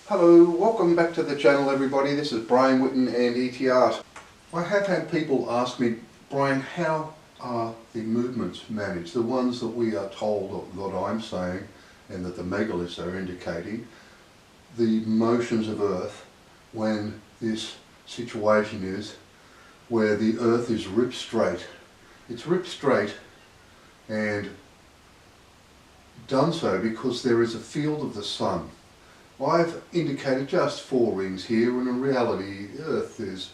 Hello, welcome back to the channel everybody. This is Brian Whitten and ET Art. I have had people ask me, Brian, how are the movements managed? The ones that we are told, that I'm saying, and that the megaliths are indicating, the motions of Earth when this situation is where the Earth is ripped straight. It's ripped straight and done so because there is a field of the Sun. I've indicated just 4 rings here, and in reality Earth is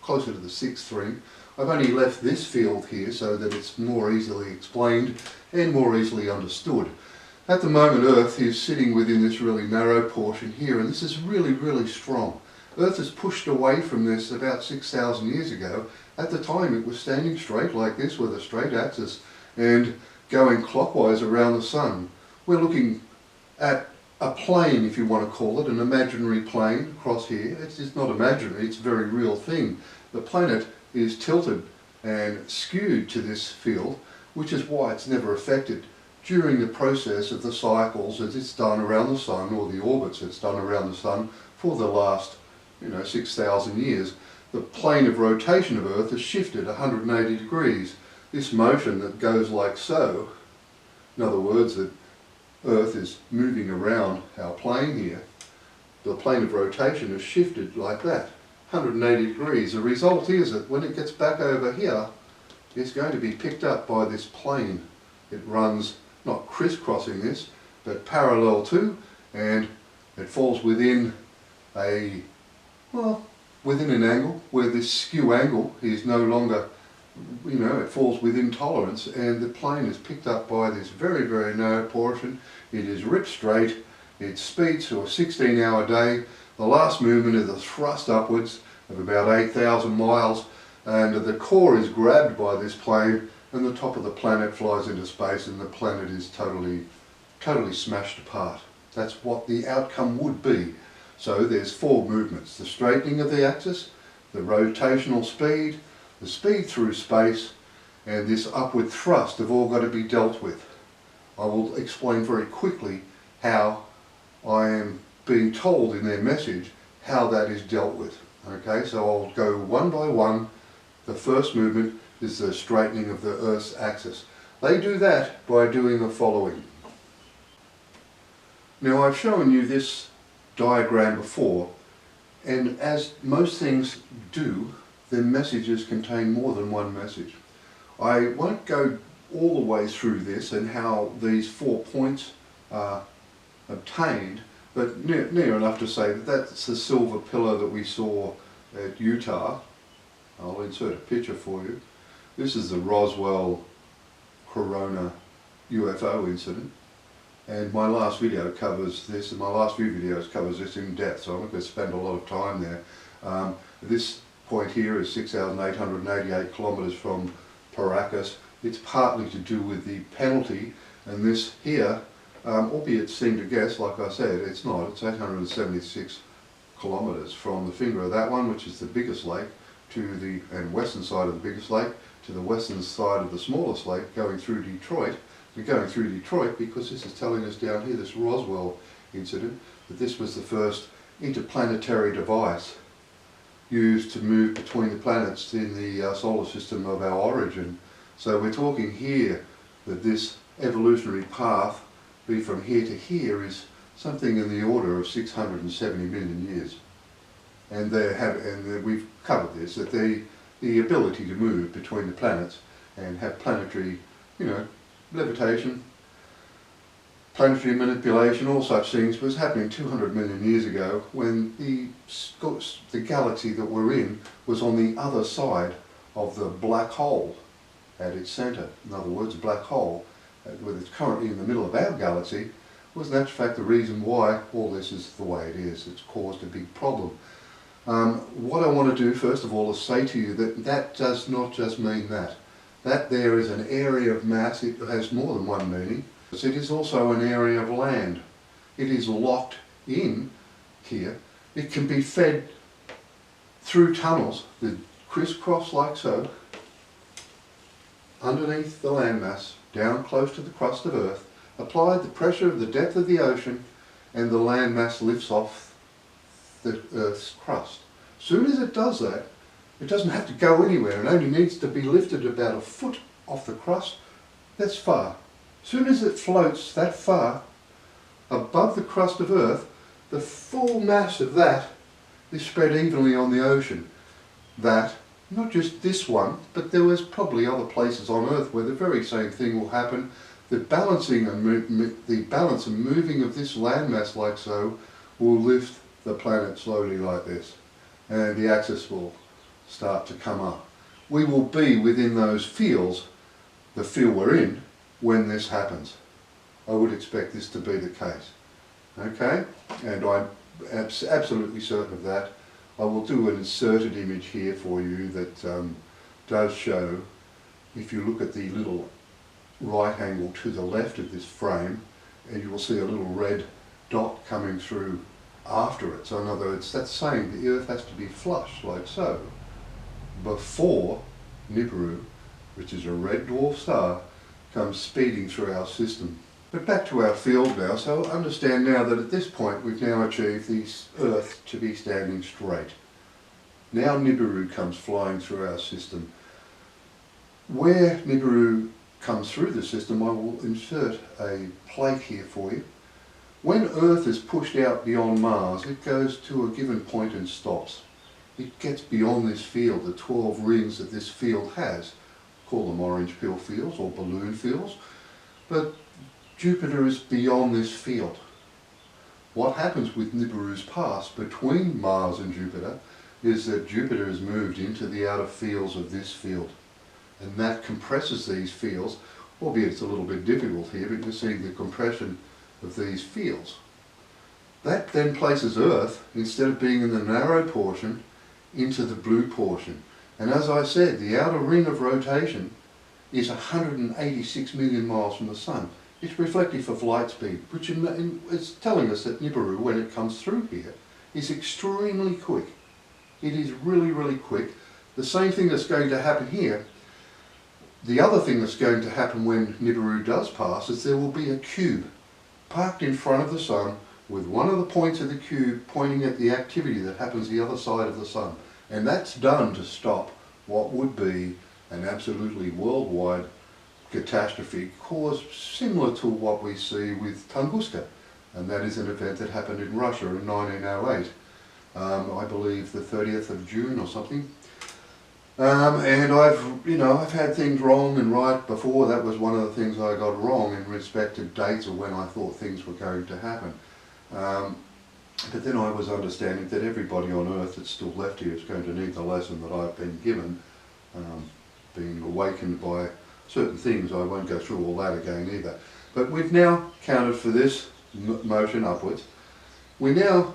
closer to the 6th ring. I've only left this field here so that it's more easily explained and more easily understood. At the moment Earth is sitting within this really narrow portion here, and this is really strong. Earth is pushed away from this about 6,000 years ago. At the time it was standing straight like this with a straight axis and going clockwise around the Sun. We're looking at a plane, if you want to call it, an imaginary plane across here. It's not imaginary, it's a very real thing. The planet is tilted and skewed to this field, which is why it's never affected during the process of the cycles that it's done around the Sun, or the orbits it's done around the Sun for the last 6,000 years. The plane of rotation of Earth has shifted 180 degrees. This motion that goes like so, in other words, that Earth is moving around our plane here, the plane of rotation has shifted like that, 180 degrees. The result is that when it gets back over here, it's going to be picked up by this plane. It runs not crisscrossing this, but parallel to, and it falls within a, within an angle where this skew angle is no longer, it falls within tolerance, and the plane is picked up by this very narrow portion. It is ripped straight, its speed to a 16-hour day. The last movement is a thrust upwards of about 8,000 miles, and the core is grabbed by this plane, and the top of the planet flies into space, and the planet is totally smashed apart. That's what the outcome would be. So there's 4 movements: the straightening of the axis, the rotational speed, the speed through space, and this upward thrust have all got to be dealt with. I will explain very quickly how I am being told in their message how that is dealt with. Okay, so I'll go one by one. The first movement is the straightening of the Earth's axis. They do that by doing the following. Now, I've shown you this diagram before, and as most things do, the messages contain more than one message. I won't go all the way through this and how these 4 points are obtained, but near enough to say that that's the silver pillar that we saw at Utah. I'll insert a picture for you. This is the Roswell Corona UFO incident, and my last video covers this, and my last few videos covers this in depth, so I'm not going to spend a lot of time there. This point here is 6,888 kilometers from Paracas. It's partly to do with the penalty, and this here, albeit seem to guess, like I said, it's not. It's 876 kilometers from the finger of that one, which is the biggest lake, to the western side of the biggest lake, to the western side of the smallest lake, going through Detroit. We're going through Detroit because this is telling us down here, this Roswell incident, that this was the first interplanetary device used to move between the planets in the solar system of our origin. So we're talking here that this evolutionary path, be from here to here, is something in the order of 670 million years. And we've covered this, that the ability to move between the planets and have planetary, levitation, planetary manipulation, all such things, was happening 200 million years ago, when the galaxy that we're in was on the other side of the black hole at its centre. In other words, a black hole, with it's currently in the middle of our galaxy, was in actual fact the reason why all this is the way it is. It's caused a big problem. What I want to do first of all is say to you that that does not just mean that. That there is an area of mass, it has more than one meaning. It is also an area of land. It is locked in here. It can be fed through tunnels that crisscross like so, underneath the landmass, down close to the crust of Earth, applied the pressure of the depth of the ocean, and the landmass lifts off the Earth's crust. Soon as it does that, it doesn't have to go anywhere. It only needs to be lifted about a foot off the crust. That's far. Soon as it floats that far above the crust of Earth, the full mass of that is spread evenly on the ocean. That, not just this one, but there was probably other places on Earth where the very same thing will happen. The balancing and the balance and moving of this landmass like so will lift the planet slowly like this, and the axis will start to come up. We will be within those fields, the field we're in, when this happens. I would expect this to be the case. Okay? And I'm absolutely certain of that. I will do an inserted image here for you that does show, if you look at the little right angle to the left of this frame, and you will see a little red dot coming through after it. So in other words, that's saying the Earth has to be flush, like so, before Nibiru, which is a red dwarf star, comes speeding through our system. But back to our field now. So understand now that at this point we've now achieved the Earth to be standing straight. Now Nibiru comes flying through our system. Where Nibiru comes through the system, I will insert a plate here for you. When Earth is pushed out beyond Mars, it goes to a given point and stops. It gets beyond this field, the 12 rings that this field has. Call them orange pill fields or balloon fields. But Jupiter is beyond this field. What happens with Nibiru's pass between Mars and Jupiter is that Jupiter has moved into the outer fields of this field. And that compresses these fields, albeit it's a little bit difficult here, but you see the compression of these fields. That then places Earth, instead of being in the narrow portion, into the blue portion. And as I said, the outer ring of rotation is 186 million miles from the Sun. It's reflective of light speed, which is telling us that Nibiru, when it comes through here, is extremely quick. It is really, really quick. The same thing that's going to happen here, the other thing that's going to happen when Nibiru does pass is there will be a cube parked in front of the Sun with one of the points of the cube pointing at the activity that happens the other side of the Sun. And that's done to stop what would be an absolutely worldwide catastrophe caused similar to what we see with Tunguska. And that is an event that happened in Russia in 1908. I believe the 30th of June or something. And I've had things wrong and right before. That was one of the things I got wrong in respect to dates of when I thought things were going to happen. But then I was understanding that everybody on Earth that's still left here is going to need the lesson that I've been given, being awakened by certain things. I won't go through all that again either. But we've now counted for this motion upwards. We now,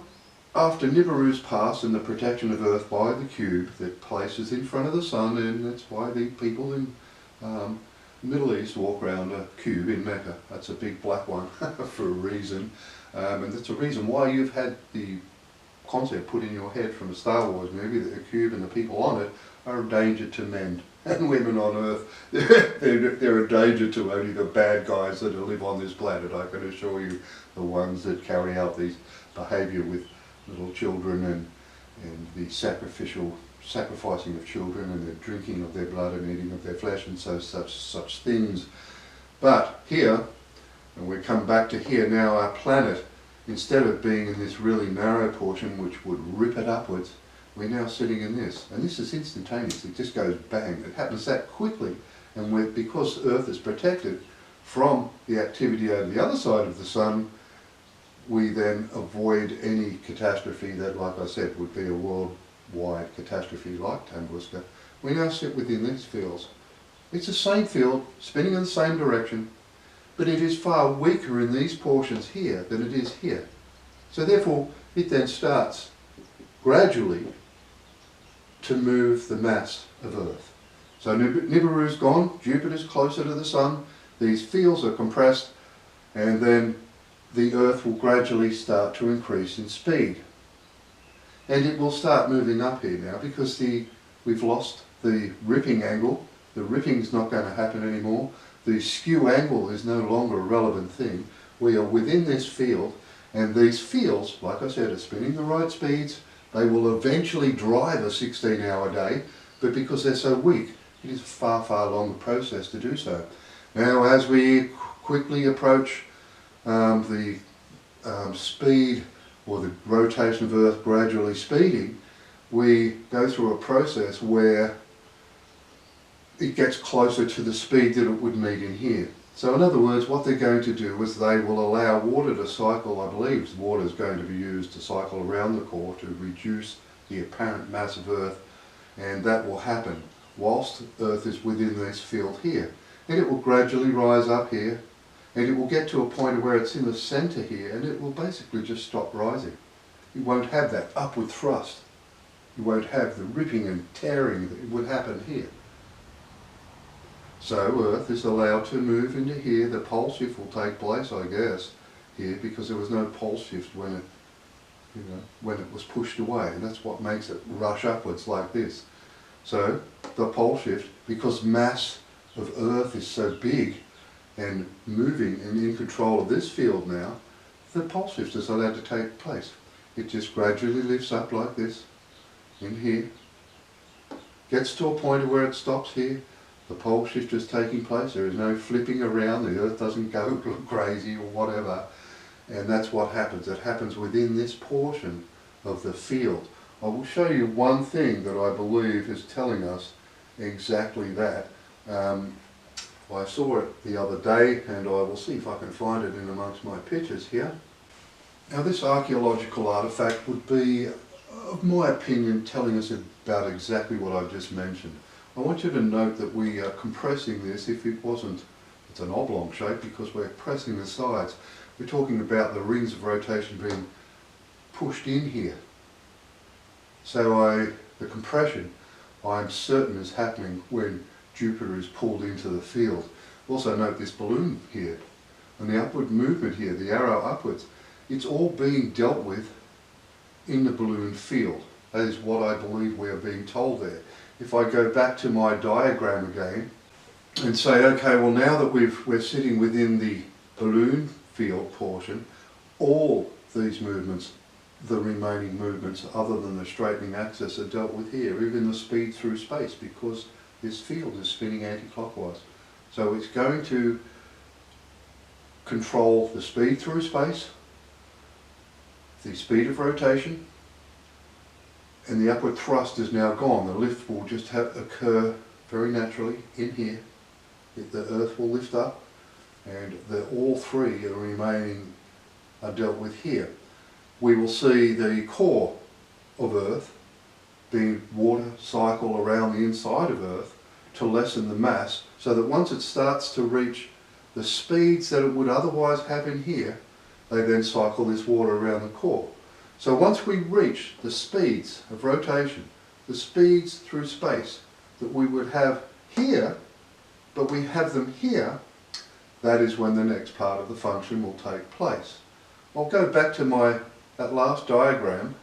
after Nibiru's pass and the protection of Earth by the cube that places in front of the Sun, and that's why the people in the Middle East walk around a cube in Mecca. That's a big black one for a reason. And that's a reason why you've had the concept put in your head from a Star Wars movie that the cube and the people on it are a danger to men and women on Earth. They're a danger to only the bad guys that live on this planet. I can assure you, the ones that carry out these behaviour with little children and the sacrificing of children and the drinking of their blood and eating of their flesh and such things. But here, and we come back to here now, our planet, instead of being in this really narrow portion which would rip it upwards, we're now sitting in this. And this is instantaneous, it just goes bang. It happens that quickly. And because Earth is protected from the activity over the other side of the Sun, we then avoid any catastrophe that, like I said, would be a worldwide catastrophe like Tunguska. We now sit within these fields. It's the same field, spinning in the same direction, but it is far weaker in these portions here than it is here. So therefore, it then starts gradually to move the mass of Earth. So Nibiru's gone, Jupiter's closer to the Sun, these fields are compressed, and then the Earth will gradually start to increase in speed. And it will start moving up here now because we've lost the ripping angle. The ripping is not going to happen anymore. The skew angle is no longer a relevant thing. We are within this field, And these fields, like I said, are spinning the right speeds. They will eventually drive a 16-hour day, but because they're so weak, it is a far, far longer process to do so. Now, as we quickly approach the speed or the rotation of Earth gradually speeding, we go through a process where it gets closer to the speed that it would need in here. So in other words, what they're going to do is they will allow water to cycle. I believe water is going to be used to cycle around the core to reduce the apparent mass of Earth, and that will happen whilst Earth is within this field here. And it will gradually rise up here, and it will get to a point where it's in the centre here, and it will basically just stop rising. You won't have that upward thrust. You won't have the ripping and tearing that would happen here. So Earth is allowed to move into here. The pole shift will take place, I guess, here, because there was no pole shift when it was pushed away, and that's what makes it rush upwards like this. So the pole shift, because mass of Earth is so big and moving and in control of this field now, the pole shift is allowed to take place. It just gradually lifts up like this, in here, gets to a point where it stops here. The pole shift is taking place. There is no flipping around. The Earth doesn't go crazy or whatever. And that's what happens. It happens within this portion of the field. I will show you one thing that I believe is telling us exactly that. I saw it the other day, and I will see if I can find it in amongst my pictures here. Now, this archaeological artefact would be, of my opinion, telling us about exactly what I've just mentioned. I want you to note that we are compressing this. If it wasn't, it's an oblong shape because we're pressing the sides. We're talking about the rings of rotation being pushed in here. So the compression, I'm certain, is happening when Jupiter is pulled into the field. Also note this balloon here and the upward movement here, the arrow upwards. It's all being dealt with in the balloon field. That is what I believe we are being told there. If I go back to my diagram again and say, okay, well, now that we're sitting within the balloon field portion, all these movements, the remaining movements other than the straightening axis, are dealt with here, even the speed through space, because this field is spinning anti-clockwise. So it's going to control the speed through space, the speed of rotation, and the upward thrust is now gone. The lift will just occur very naturally in here. The Earth will lift up, and all three the remaining are dealt with here. We will see the core of Earth being water cycle around the inside of Earth to lessen the mass, so that once it starts to reach the speeds that it would otherwise have in here, they then cycle this water around the core. So once we reach the speeds of rotation, the speeds through space that we would have here, but we have them here, that is when the next part of the function will take place. I'll go back to that last diagram,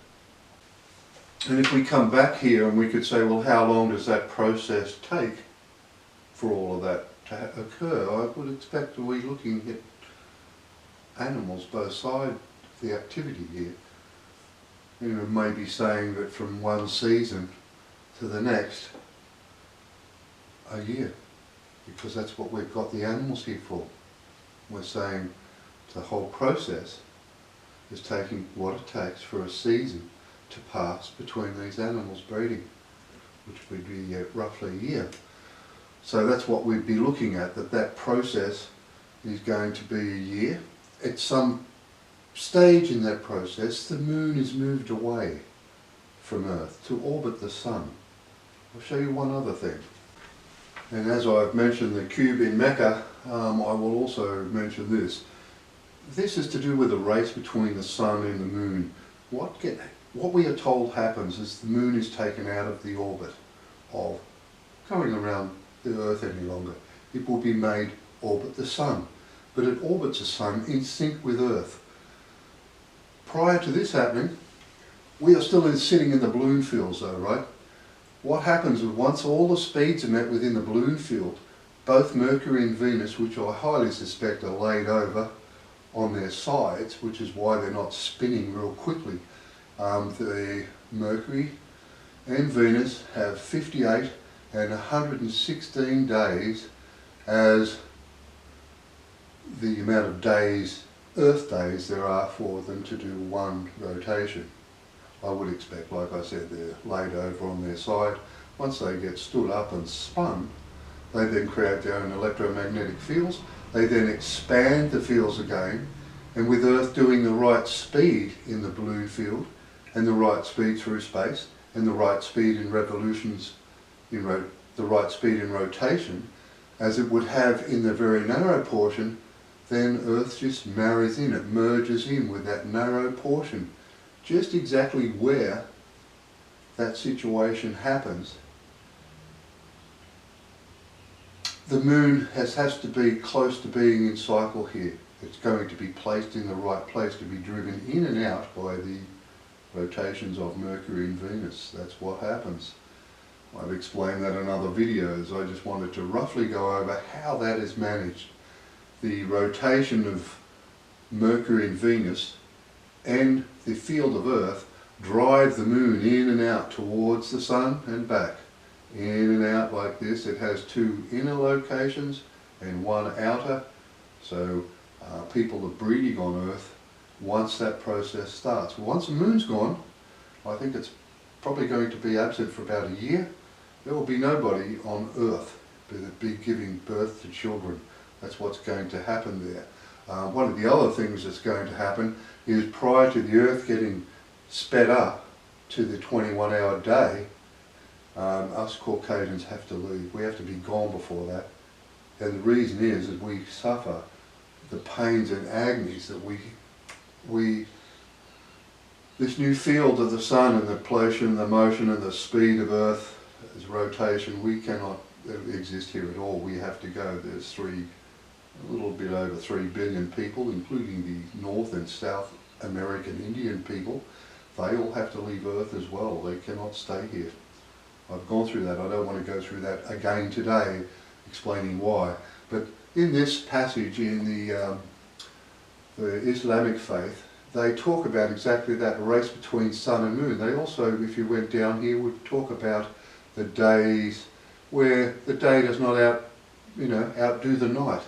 and if we come back here and we could say, well, how long does that process take for all of that to occur? I would expect that we're looking at animals both sides of the activity here. You know, maybe saying that from one season to the next, a year, because that's what we've got the animals here for. We're saying the whole process is taking what it takes for a season to pass between these animals breeding, which would be roughly a year. So that's what we'd be looking at, that process is going to be a year. At some stage in that process, the moon is moved away from Earth to orbit the sun. I'll show you one other thing. And as I've mentioned the cube in Mecca, I will also mention this. This is to do with the race between the sun and the moon. What we are told happens is the moon is taken out of the orbit of going around the Earth any longer. It will be made orbit the sun, but it orbits the sun in sync with Earth. Prior to this happening, we are still sitting in the balloon fields though, right? What happens is once all the speeds are met within the balloon field, both Mercury and Venus, which I highly suspect are laid over on their sides, which is why they're not spinning real quickly. The Mercury and Venus have 58 and 116 days as the amount of days, Earth days, there are for them to do one rotation. I would expect, like I said, they're laid over on their side. Once they get stood up and spun, they then create their own electromagnetic fields. They then expand the fields again, and with Earth doing the right speed in the balloon field, and the right speed through space, and the right speed in revolutions, the right speed in rotation, as it would have in the very narrow portion, then Earth just marries in, it merges in with that narrow portion. Just exactly where that situation happens, the moon has to be close to being in cycle here. It's going to be placed in the right place to be driven in and out by the rotations of Mercury and Venus. That's what happens. I've explained that in other videos. I just wanted to roughly go over how that is managed. The rotation of Mercury and Venus and the field of Earth drive the moon in and out towards the sun and back. In and out like this. It has two inner locations and one outer. So people are breeding on Earth once that process starts. Once the moon's gone, I think it's probably going to be absent for about a year. There will be nobody on Earth that be giving birth to children. That's what's going to happen there. One of the other things that's going to happen is prior to the Earth getting sped up to the 21-hour day, us Caucasians have to leave. We have to be gone before that. And the reason is that we suffer the pains and agonies that this new field of the sun and the pollution, the motion and the speed of Earth's rotation, we cannot exist here at all. We have to go. There's a little bit over 3 billion people, including the North and South American Indian people. They all have to leave Earth as well. They cannot stay here. I've gone through that. I don't want to go through that again today, explaining why. But in this passage in the Islamic faith, they talk about exactly that race between sun and moon. They also, if you went down here, would talk about the days where the day does not outdo the night.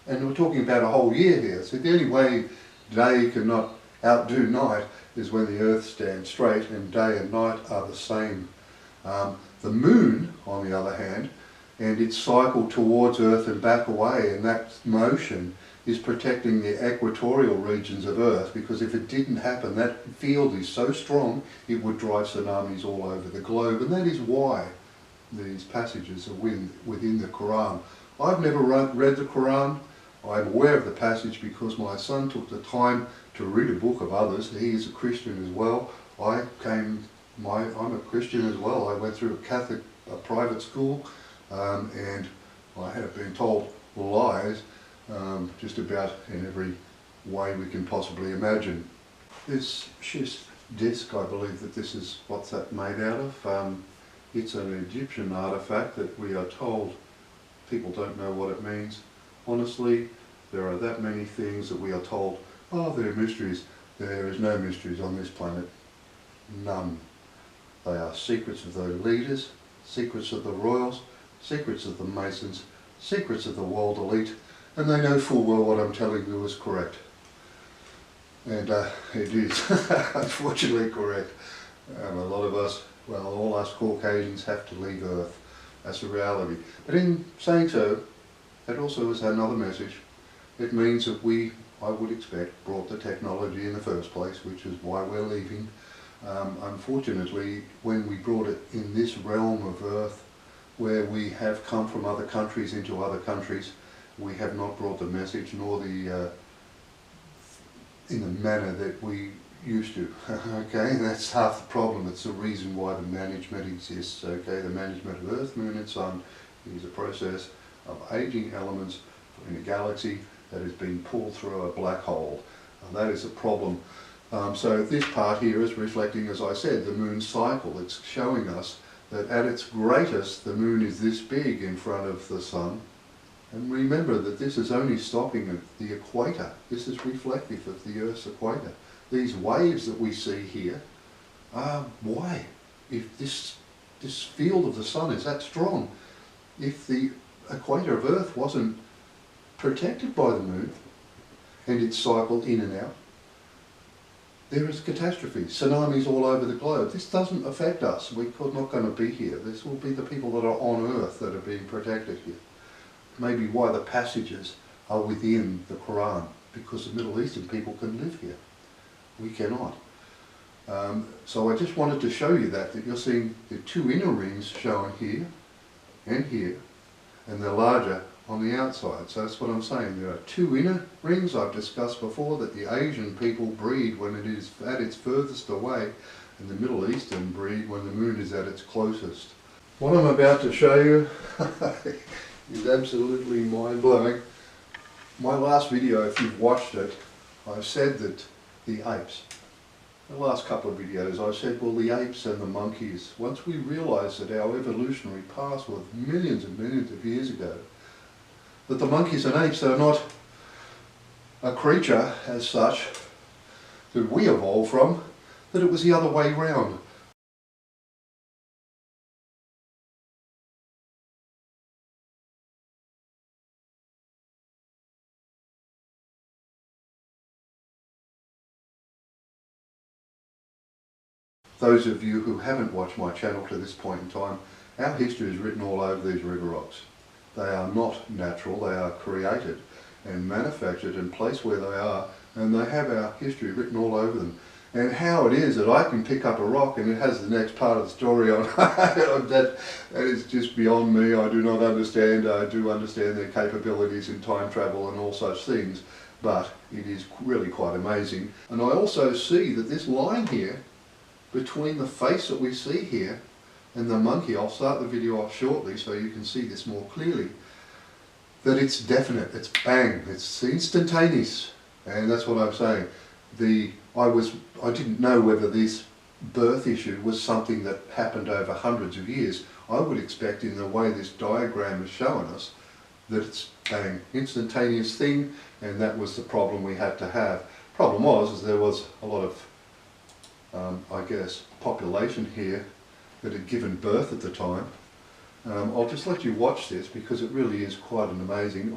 And we're talking about a whole year here. So the only way day cannot outdo night is when the Earth stands straight and day and night are the same. The moon, on the other hand, and its cycle towards Earth and back away, and that motion is protecting the equatorial regions of Earth, because if it didn't happen, that field is so strong it would drive tsunamis all over the globe, and that is why these passages are within the Quran. I've never read the Quran. I'm aware of the passage because my son took the time to read a book of others. He is a Christian as well. I'm a Christian as well. I went through a private school, and I have been told lies just about in every way we can possibly imagine. This schist disc, I believe that this is what's that made out of. It's an Egyptian artifact that we are told people don't know what it means. Honestly, there are that many things that we are told, oh, they're mysteries. There is no mysteries on this planet. None. They are secrets of the leaders, secrets of the royals, secrets of the Masons, secrets of the world elite, and they know full well what I'm telling you is correct. And it is, unfortunately, correct. A lot of us, well, all us Caucasians have to leave Earth. That's a reality. But in saying so, that also is another message. It means that we, I would expect, brought the technology in the first place, which is why we're leaving. Unfortunately, when we brought it in this realm of Earth, where we have come from other countries into other countries, we have not brought the message nor the in the manner that we used to. Okay, that's half the problem. It's the reason why the management exists. Okay, the management of Earth, Moon and Sun is a process of aging elements in a galaxy that has been pulled through a black hole. That is a problem. So this part here is reflecting, as I said, the moon's cycle. It's showing us that at its greatest, the moon is this big in front of the sun, And remember that this is only stopping at the equator. This is reflective of the Earth's equator. These waves that we see here are why? If this field of the sun is that strong, if the equator of Earth wasn't protected by the moon and its cycle in and out, there is catastrophe, tsunamis all over the globe. This doesn't affect us. We're not going to be here. This will be the people that are on Earth that are being protected here. Maybe why the passages are within the Quran, because the Middle Eastern people can live here. We cannot. So I just wanted to show you that you're seeing the two inner rings shown here, and they're larger on the outside. So that's what I'm saying. There are two inner rings I've discussed before that the Asian people breed when it is at its furthest away, and the Middle Eastern breed when the moon is at its closest. What I'm about to show you is absolutely mind-blowing. My last video, if you've watched it, I've said that the apes, the last couple of videos, I've said, well, the apes and the monkeys, once we realise that our evolutionary past was millions and millions of years ago, that the monkeys and apes are not a creature as such that we evolved from, that it was the other way round. Those of you who haven't watched my channel to this point in time, our history is written all over these river rocks. They are not natural, they are created and manufactured and placed where they are, and they have our history written all over them. And how it is that I can pick up a rock and it has the next part of the story on that is just beyond me. I do not understand. I do understand their capabilities in time travel and all such things, but it is really quite amazing. And I also see that this line here, between the face that we see here and the monkey, I'll start the video off shortly so you can see this more clearly, that it's definite, it's bang, it's instantaneous, and that's what I'm saying. I didn't know whether this birth issue was something that happened over hundreds of years. I would expect, in the way this diagram is showing us, that it's bang, instantaneous thing, and that was the problem we had to have. Problem was there was a lot of I guess, population here that had given birth at the time. I'll just let you watch this because it really is quite an amazing.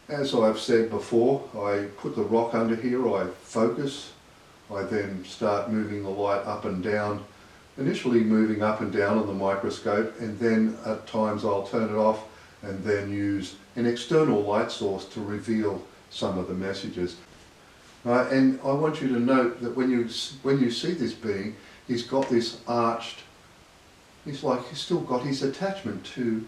As I've said before, I put the rock under here, I focus, I then start moving the light up and down, initially moving up and down on the microscope, and then at times I'll turn it off and then use an external light source to reveal some of the messages. And I want you to note that when you see this being, he's got this arched, he's still got his attachment to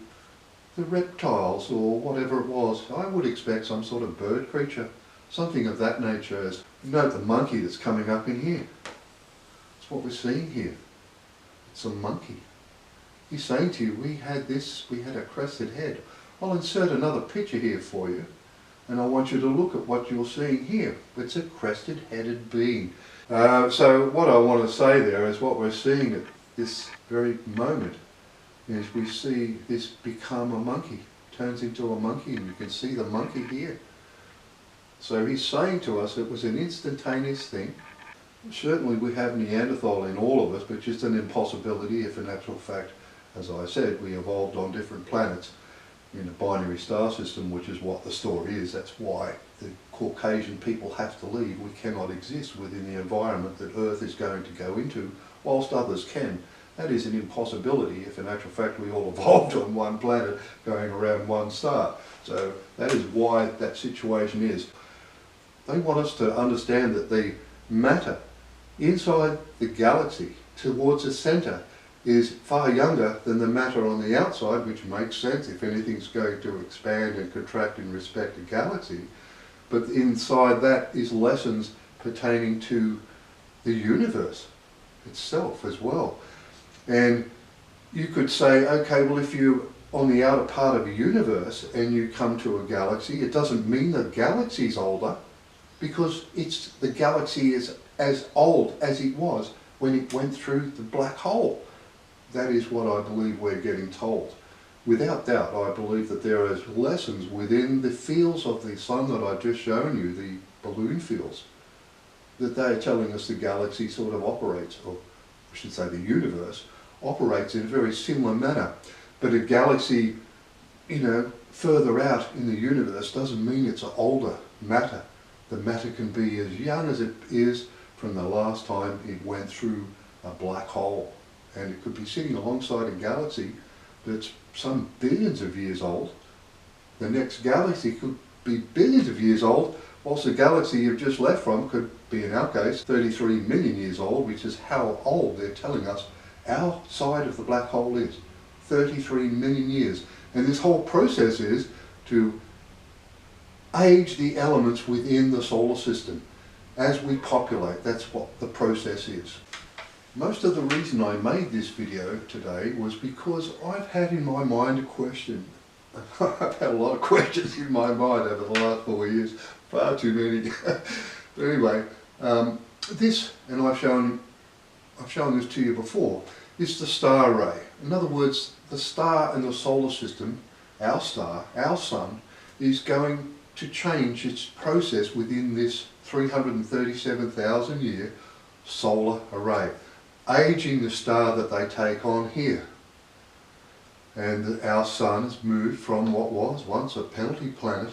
the reptiles or whatever it was. I would expect some sort of bird creature, something of that nature. Note the monkey that's coming up in here. That's what we're seeing here. It's a monkey. He's saying to you, we had a crested head. I'll insert another picture here for you. And I want you to look at what you're seeing here. It's a crested-headed being. So what I want to say there is what we're seeing at this very moment is we see this become a monkey, turns into a monkey, and you can see the monkey here. So he's saying to us it was an instantaneous thing. Certainly we have Neanderthal in all of us, but just an impossibility if in actual fact, as I said, we evolved on different planets in a binary star system, which is what the story is. That's why the Caucasian people have to leave. We cannot exist within the environment that Earth is going to go into, whilst others can. That is an impossibility if in actual fact we all evolved on one planet going around one star. So that is why that situation is. They want us to understand that the matter inside the galaxy towards the centre is far younger than the matter on the outside, which makes sense if anything's going to expand and contract in respect to galaxy. But inside that is lessons pertaining to the universe itself as well. And you could say, okay, well, if you're on the outer part of a universe and you come to a galaxy, it doesn't mean the galaxy's older, because the galaxy is as old as it was when it went through the black hole. That is what I believe we're getting told. Without doubt, I believe that there is lessons within the fields of the sun that I've just shown you, the balloon fields, that they are telling us the galaxy sort of operates, or I should say the universe, operates in a very similar manner. But a galaxy, further out in the universe doesn't mean it's an older matter. The matter can be as young as it is from the last time it went through a black hole. And it could be sitting alongside a galaxy that's some billions of years old. The next galaxy could be billions of years old, whilst the galaxy you've just left from could be, in our case, 33 million years old, which is how old they're telling us our side of the black hole is. 33 million years. And this whole process is to age the elements within the solar system as we populate. That's what the process is. Most of the reason I made this video today was because I've had in my mind a question. I've had a lot of questions in my mind over the last 4 years, far too many. But anyway, this, and I've shown this to you before, is the star array. In other words, the star in the solar system, our star, our sun, is going to change its process within this 337,000 year solar array, aging the star that they take on here. And our sun has moved from what was once a penalty planet,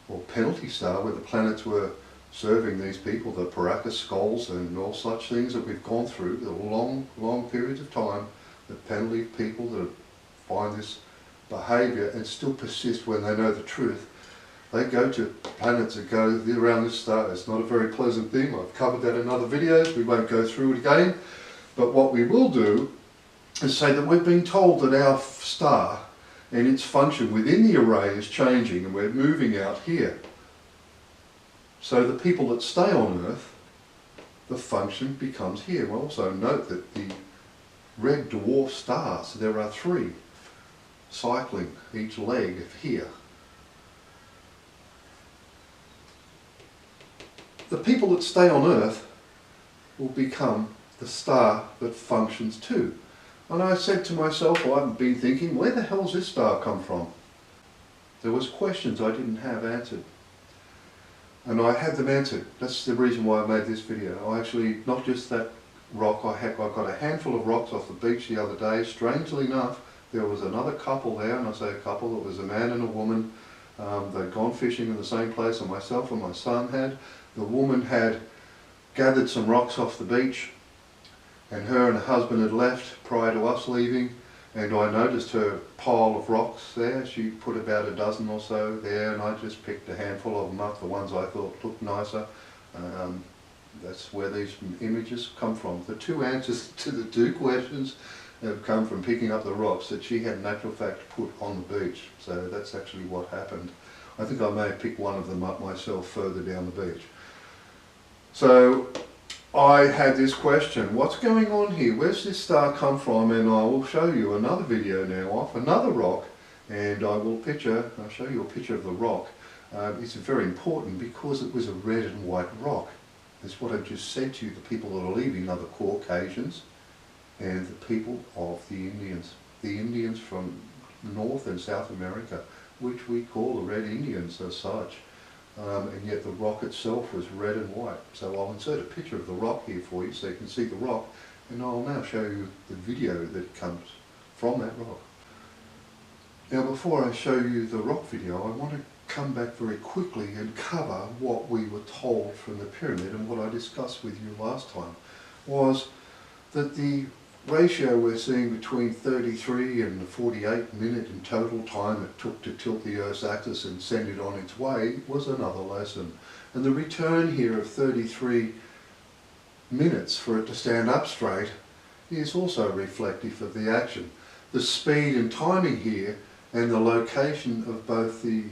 or penalty star, where the planets were serving these people, the Paracas skulls and all such things that we've gone through, the long periods of time, the penalty people that find this behaviour and still persist when they know the truth. They go to planets that go around this star. It's not a very pleasant thing. I've covered that in other videos. We won't go through it again. But what we will do is say that we've been told that our star and its function within the array is changing, and we're moving out here. So the people that stay on Earth, the function becomes here. We'll also note that the red dwarf stars, there are 3 cycling each leg of here. The people that stay on Earth will become the star that functions too. And I said to myself, well, I've been thinking, where the hell's this star come from? There was questions I didn't have answered. And I had them answered. That's the reason why I made this video. I actually, not just that rock, I got a handful of rocks off the beach the other day. Strangely enough, there was another couple there, and I say a couple, it was a man and a woman. They'd gone fishing in the same place that myself and my son had. The woman had gathered some rocks off the beach, and her and her husband had left prior to us leaving, and I noticed her pile of rocks there. She put about a dozen or so there, and I just picked a handful of them up, the ones I thought looked nicer. That's where these images come from. The 2 answers to the 2 questions have come from picking up the rocks that she had in actual fact put on the beach. So that's actually what happened. I think I may have picked one of them up myself further down the beach. So I had this question, what's going on here? Where's this star come from? And I will show you another video now of another rock, and I'll show you a picture of the rock. It's very important because it was a red and white rock. That's what I just said to you. The people that are leaving are the Caucasians and the people of the Indians. The Indians from North and South America, which we call the Red Indians as such. And yet the rock itself was red and white. So I'll insert a picture of the rock here for you so you can see the rock, and I'll now show you the video that comes from that rock. Now before I show you the rock video, I want to come back very quickly and cover what we were told from the pyramid, and what I discussed with you last time was that the ratio we're seeing between 33 and the 48 minute in total time it took to tilt the Earth's axis and send it on its way was another lesson. And the return here of 33 minutes for it to stand up straight is also reflective of the action. The speed and timing here and the location of both the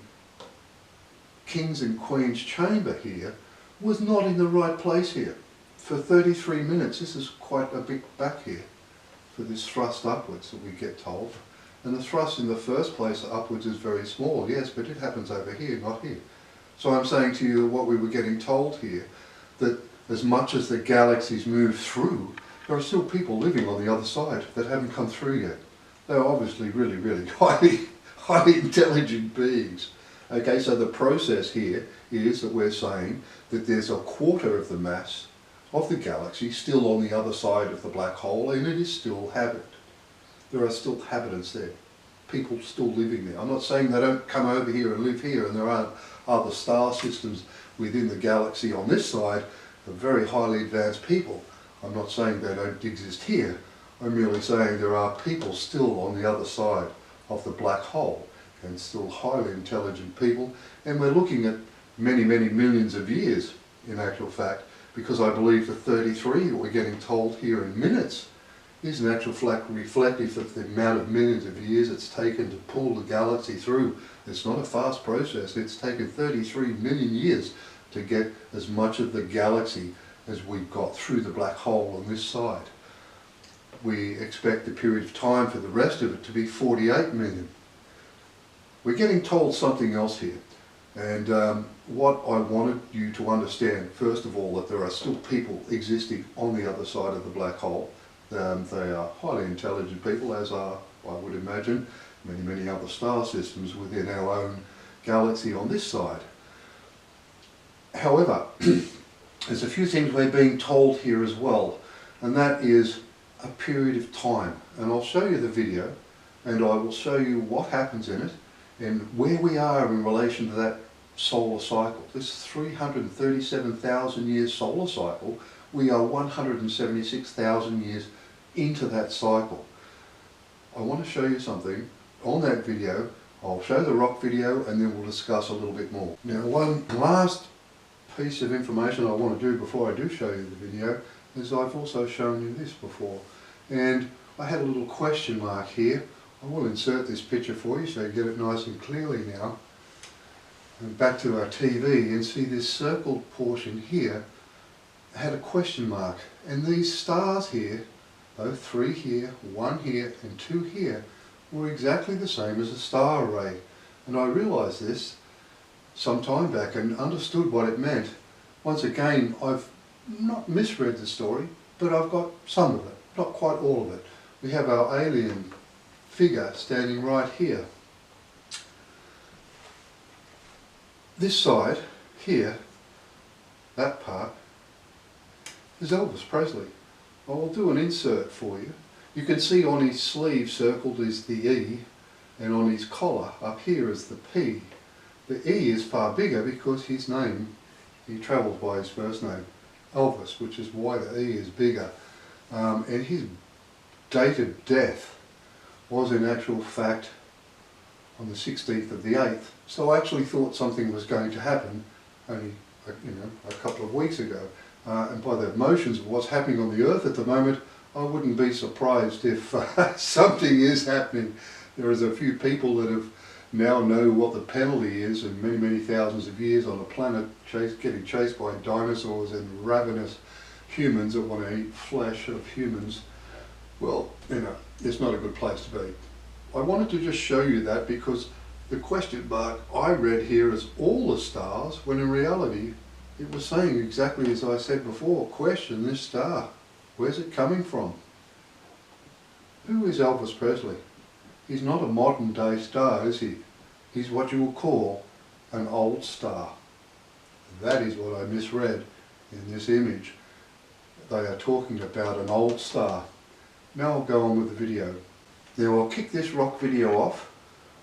King's and Queen's chamber here was not in the right place here. For 33 minutes, this is quite a big back here for this thrust upwards that we get told. And the thrust in the first place upwards is very small, yes, but it happens over here, not here. So I'm saying to you what we were getting told here, that as much as the galaxies move through, there are still people living on the other side that haven't come through yet. They're obviously really highly intelligent beings. Okay, so the process here is that we're saying that there's a quarter of the mass of the galaxy still on the other side of the black hole, and it is still habit. There are still habitants there, people still living there. I'm not saying they don't come over here and live here, and there aren't other star systems within the galaxy on this side of very highly advanced people. I'm not saying they don't exist here. I'm merely saying there are people still on the other side of the black hole, and still highly intelligent people, and we're looking at many millions of years in actual fact, because I believe the 33 that we're getting told here in minutes is in actual fact reflective of the amount of millions of years it's taken to pull the galaxy through. It's not a fast process. It's taken 33 million years to get as much of the galaxy as we've got through the black hole on this side. We expect the period of time for the rest of it to be 48 million. We're getting told something else here, and what I wanted you to understand, first of all, that there are still people existing on the other side of the black hole. They are highly intelligent people, as are, I would imagine, many other star systems within our own galaxy on this side. However, there's a few things we're being told here as well, and that is a period of time. And I'll show you the video, and I will show you what happens in it, and where we are in relation to that solar cycle. This 337,000 year solar cycle, we are 176,000 years into that cycle. I want to show you something on that video. I'll show the rock video and then we'll discuss a little bit more. Now, one last piece of information I want to do before I do show you the video is I've also shown you this before, and I had a little question mark here. I will insert this picture for you so you get it nice and clearly now. And back to our TV, and see this circled portion here had a question mark, and these stars here, though 3 here, 1 here and 2 here, were exactly the same as a star array. And I realised this some time back and understood what it meant. Once again, I've not misread the story, but I've got some of it, not quite all of it. We have our alien figure standing right here. This side here, that part, is Elvis Presley. I will do an insert for you. You can see on his sleeve circled is the E, and on his collar up here is the P. The E is far bigger because his name, he travels by his first name, Elvis, which is why the E is bigger. And his date of death was in actual fact on the 16th of the 8th. So I actually thought something was going to happen only a couple of weeks ago. And by the motions of what's happening on the Earth at the moment, I wouldn't be surprised if something is happening. There is a few people that have now know what the penalty is, and many thousands of years on a planet getting chased by dinosaurs and ravenous humans that want to eat flesh of humans. Well, it's not a good place to be. I wanted to just show you that because the question mark I read here is all the stars, when in reality it was saying exactly as I said before, question this star. Where's it coming from? Who is Elvis Presley? He's not a modern day star, is he? He's what you will call an old star. That is what I misread in this image. They are talking about an old star. Now I'll go on with the video. Now I'll kick this rock video off,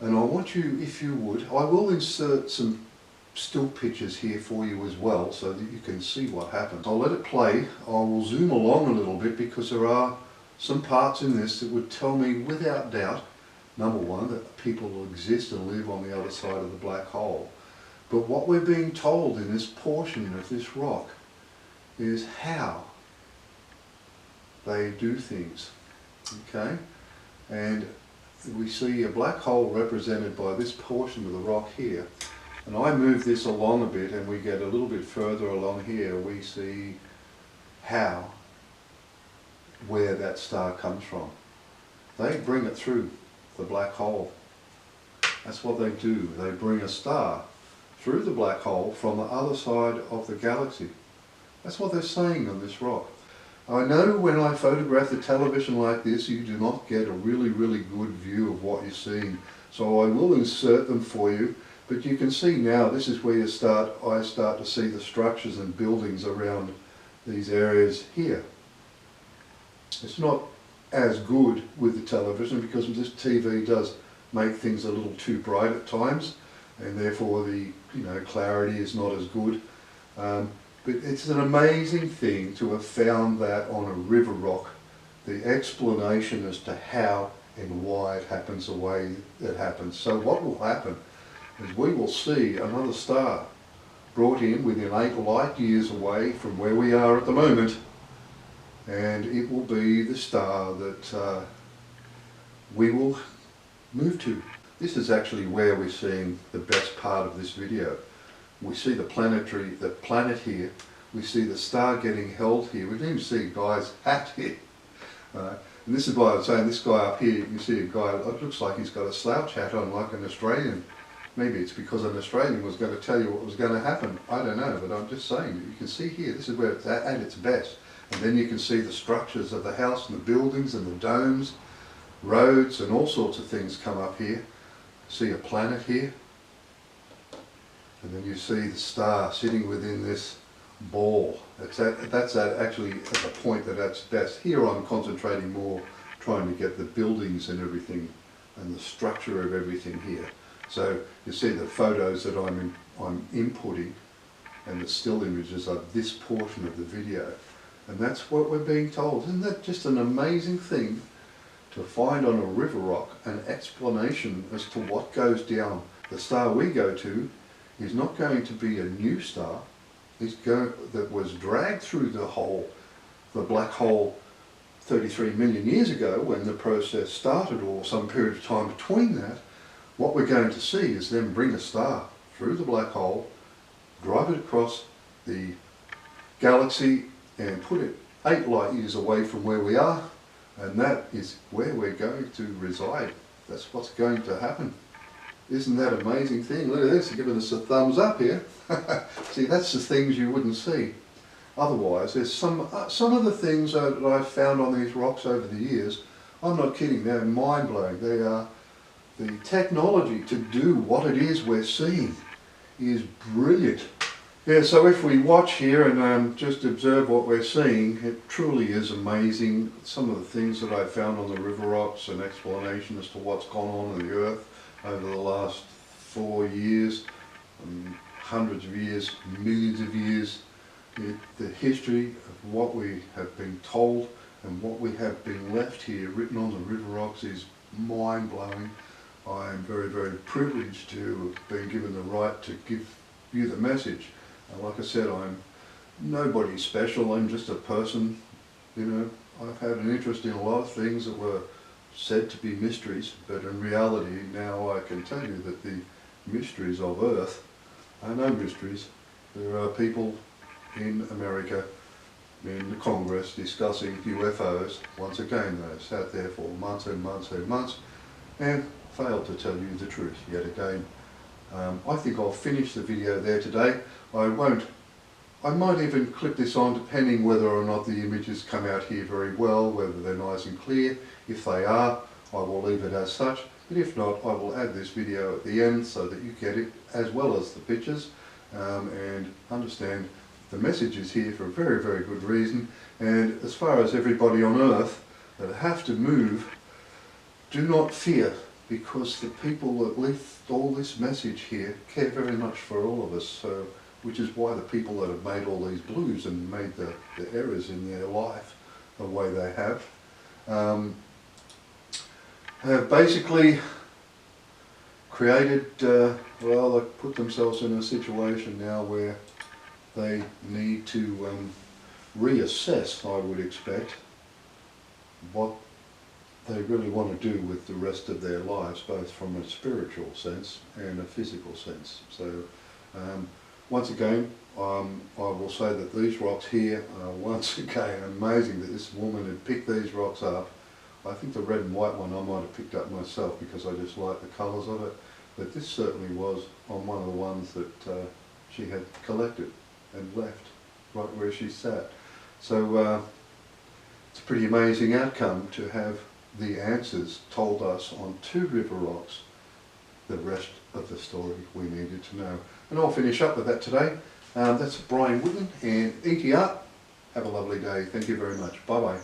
and I want you, if you would, I will insert some still pictures here for you as well so that you can see what happens. I'll let it play. I will zoom along a little bit because there are some parts in this that would tell me without doubt, number one, that people will exist and live on the other side of the black hole. But what we're being told in this portion of this rock is how they do things. Okay? And we see a black hole represented by this portion of the rock here. And I move this along a bit and we get a little bit further along here. We see where that star comes from. They bring it through the black hole. That's what they do. They bring a star through the black hole from the other side of the galaxy. That's what they're saying on this rock. I know when I photograph the television like this, you do not get a really good view of what you're seeing. So I will insert them for you, but you can see now this is where I start to see the structures and buildings around these areas here. It's not as good with the television because this TV does make things a little too bright at times, and therefore the clarity is not as good. But it's an amazing thing to have found that on a river rock, the explanation as to how and why it happens the way it happens. So what will happen is we will see another star brought in within 8 light years away from where we are at the moment, and it will be the star that we will move to. This is actually where we're seeing the best part of this video. We see the planet here, we see the star getting held here, we can even see a guy's hat here. And this is why I'm saying this guy up here, you can see a guy, it looks like he's got a slouch hat on like an Australian. Maybe it's because an Australian was going to tell you what was going to happen. I don't know, but I'm just saying, you can see here, this is where it's at its best. And then you can see the structures of the house and the buildings and the domes, roads and all sorts of things come up here. See a planet here. And then you see the star sitting within this ball. That's actually at the point that it's best. Here I'm concentrating more trying to get the buildings and everything and the structure of everything here. So you see the photos that I'm inputting and the still images of this portion of the video. And that's what we're being told. Isn't that just an amazing thing to find on a river rock, an explanation as to what goes down? The star we go to is not going to be a new star. That was dragged through the black hole 33 million years ago when the process started, or some period of time between that. What we're going to see is them bring a star through the black hole, drive it across the galaxy and put it 8 light years away from where we are, and that is where we're going to reside. That's what's going to happen. Isn't that an amazing thing? Look at this, they're giving us a thumbs up here. See, that's the things you wouldn't see otherwise. There's some of the things that I've found on these rocks over the years, I'm not kidding, they're mind-blowing. They are, the technology to do what it is we're seeing is brilliant. Yeah, so if we watch here and just observe what we're seeing, it truly is amazing. Some of the things that I found on the river rocks, an explanation as to what's gone on in the earth over the last 4 years, hundreds of years, millions of years. The history of what we have been told and what we have been left here written on the river rocks is mind-blowing. I am very privileged to have been given the right to give you the message. And like I said, I'm nobody special, I'm just a person. I've had an interest in a lot of things that were said to be mysteries, but in reality now I can tell you that the mysteries of Earth are no mysteries. There are people in America, in the Congress, discussing UFOs. Once again, they sat there for months and months and months and failed to tell you the truth yet again. I think I'll finish the video there today. I might even clip this on depending whether or not the images come out here very well, whether they're nice and clear. If they are, I will leave it as such, but if not, I will add this video at the end so that you get it as well as the pictures and understand the message is here for a very good reason. And as far as everybody on Earth that have to move, do not fear, because the people that left all this message here care very much for all of us. So, which is why the people that have made all these blues and made the errors in their life the way they have basically created, well, they put themselves in a situation now where they need to reassess, I would expect, what they really want to do with the rest of their lives, both from a spiritual sense and a physical sense. So once again, I will say that these rocks here are once again amazing that this woman had picked these rocks up. I think the red and white one I might have picked up myself because I just like the colours of it, but this certainly was on one of the ones that she had collected and left right where she sat. So It's a pretty amazing outcome to have the answers told us on 2 river rocks. The rest of the story we needed to know. And I'll finish up with that today. That's Brian Whitten and ETR. Have a lovely day. Thank you very much. Bye bye.